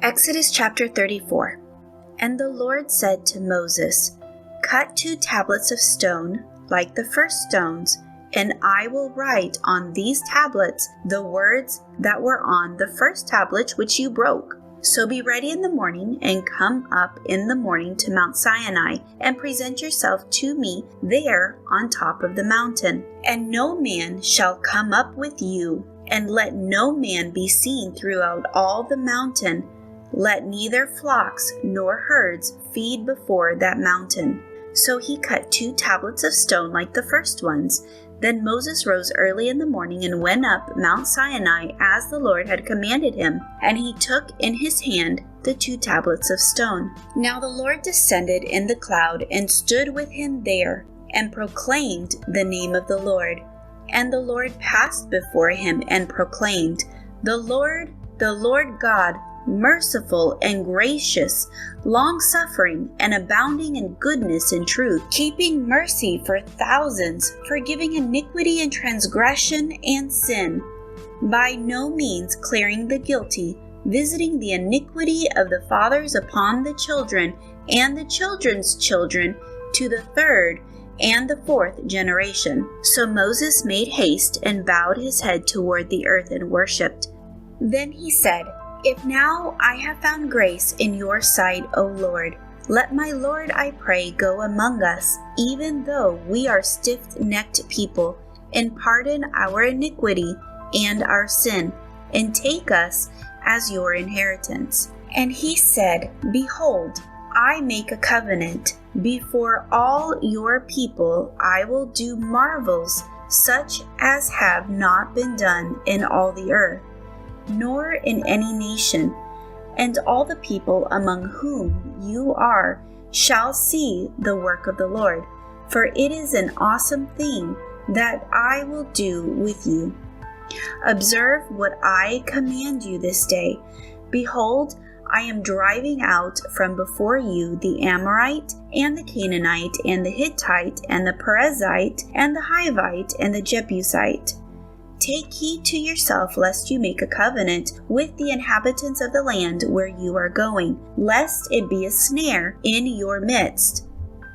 Exodus chapter 34. And the Lord said to Moses, "Cut 2 tablets of stone, like the first stones, and I will write on these tablets the words that were on the first tablet which you broke. So be ready in the morning, and come up in the morning to Mount Sinai, and present yourself to me there on top of the mountain. And no man shall come up with you, and let no man be seen throughout all the mountain. Let neither flocks nor herds feed before that mountain." So he cut 2 tablets of stone like the first ones. Then Moses rose early in the morning and went up Mount Sinai as the Lord had commanded him, and he took in his hand the 2 tablets of stone. Now the Lord descended in the cloud and stood with him there, and proclaimed the name of the Lord. And the Lord passed before him and proclaimed, the Lord God, merciful and gracious, long-suffering and abounding in goodness and truth, keeping mercy for thousands, forgiving iniquity and transgression and sin, by no means clearing the guilty, visiting the iniquity of the fathers upon the children and the children's children to the 3rd and the 4th generation. So Moses made haste and bowed his head toward the earth and worshipped. Then he said, "If now I have found grace in your sight, O Lord, let my Lord, I pray, go among us, even though we are stiff-necked people, and pardon our iniquity and our sin, and take us as your inheritance." And he said, "Behold, I make a covenant. Before all your people I will do marvels such as have not been done in all the earth, nor in any nation, and all the people among whom you are shall see the work of the Lord, for it is an awesome thing that I will do with you. Observe what I command you this day. Behold, I am driving out from before you the Amorite, and the Canaanite, and the Hittite, and the Perizzite, and the Hivite, and the Jebusite. Take heed to yourself lest you make a covenant with the inhabitants of the land where you are going, lest it be a snare in your midst.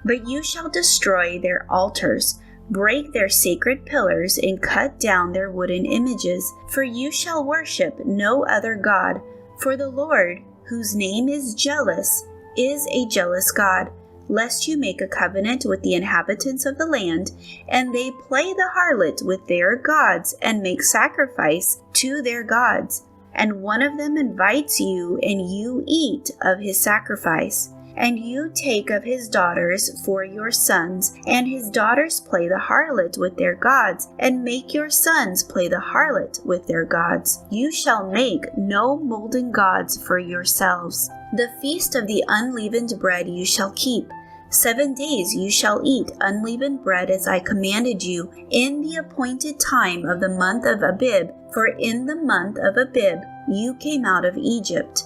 But you shall destroy their altars, break their sacred pillars, and cut down their wooden images, for you shall worship no other God, for the Lord, whose name is jealous, is a jealous God, lest you make a covenant with the inhabitants of the land, and they play the harlot with their gods, and make sacrifice to their gods. And one of them invites you, and you eat of his sacrifice. And you take of his daughters for your sons, and his daughters play the harlot with their gods, and make your sons play the harlot with their gods. You shall make no molten gods for yourselves. The feast of the unleavened bread you shall keep. 7 days you shall eat unleavened bread as I commanded you, in the appointed time of the month of Abib, for in the month of Abib you came out of Egypt.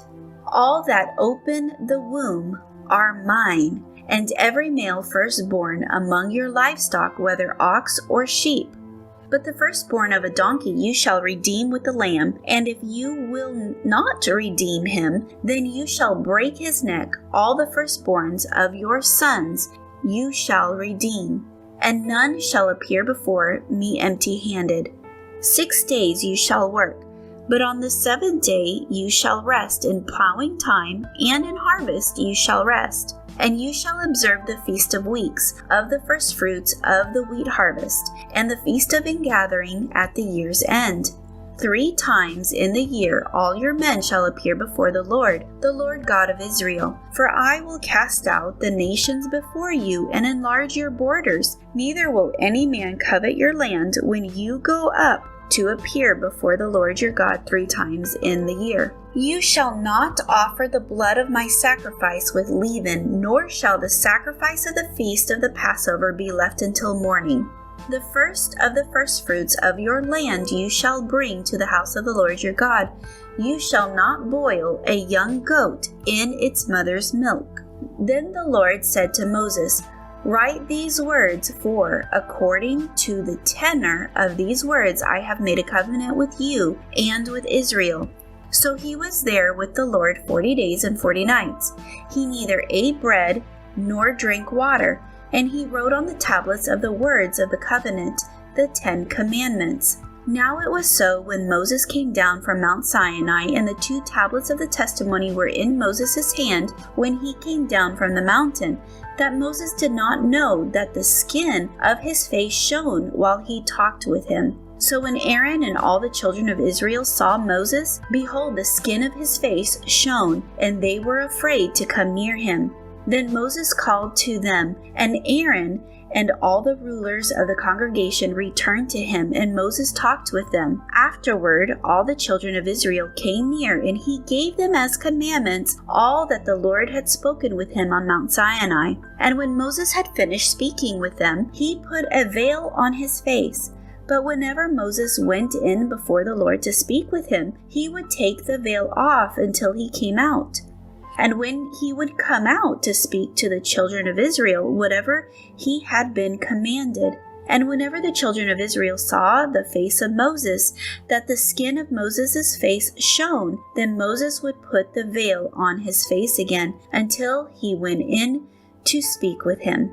All that open the womb are mine, and every male firstborn among your livestock, whether ox or sheep. But the firstborn of a donkey you shall redeem with the lamb, and if you will not redeem him, then you shall break his neck. All the firstborns of your sons you shall redeem, and none shall appear before me empty-handed. 6 days you shall work, but on the 7th day you shall rest. In plowing time and in harvest you shall rest. And you shall observe the Feast of Weeks, of the firstfruits of the wheat harvest, and the Feast of Ingathering at the year's end. 3 times in the year all your men shall appear before the Lord God of Israel. For I will cast out the nations before you, and enlarge your borders. Neither will any man covet your land when you go up to appear before the Lord your God 3 times in the year. You shall not offer the blood of my sacrifice with leaven, nor shall the sacrifice of the feast of the Passover be left until morning. The first of the firstfruits of your land you shall bring to the house of the Lord your God. You shall not boil a young goat in its mother's milk. Then the Lord said to Moses, Write these words, for according to the tenor of these words I have made a covenant with you and with Israel. So he was there with the Lord 40 days and 40 nights. He neither ate bread nor drank water, and he wrote on the tablets of the words of the covenant, the 10 Commandments. Now it was so, when Moses came down from Mount Sinai and the 2 tablets of the testimony were in Moses' hand when he came down from the mountain, that Moses did not know that the skin of his face shone while he talked with him. So when Aaron and all the children of Israel saw Moses, behold, the skin of his face shone, and they were afraid to come near him. Then Moses called to them, and Aaron and all the rulers of the congregation returned to him, and Moses talked with them. Afterward, all the children of Israel came near, and he gave them as commandments all that the Lord had spoken with him on Mount Sinai. And when Moses had finished speaking with them, he put a veil on his face. But whenever Moses went in before the Lord to speak with him, he would take the veil off until he came out. And when he would come out to speak to the children of Israel, whatever he had been commanded. And whenever the children of Israel saw the face of Moses, that the skin of Moses' face shone, then Moses would put the veil on his face again until he went in to speak with him.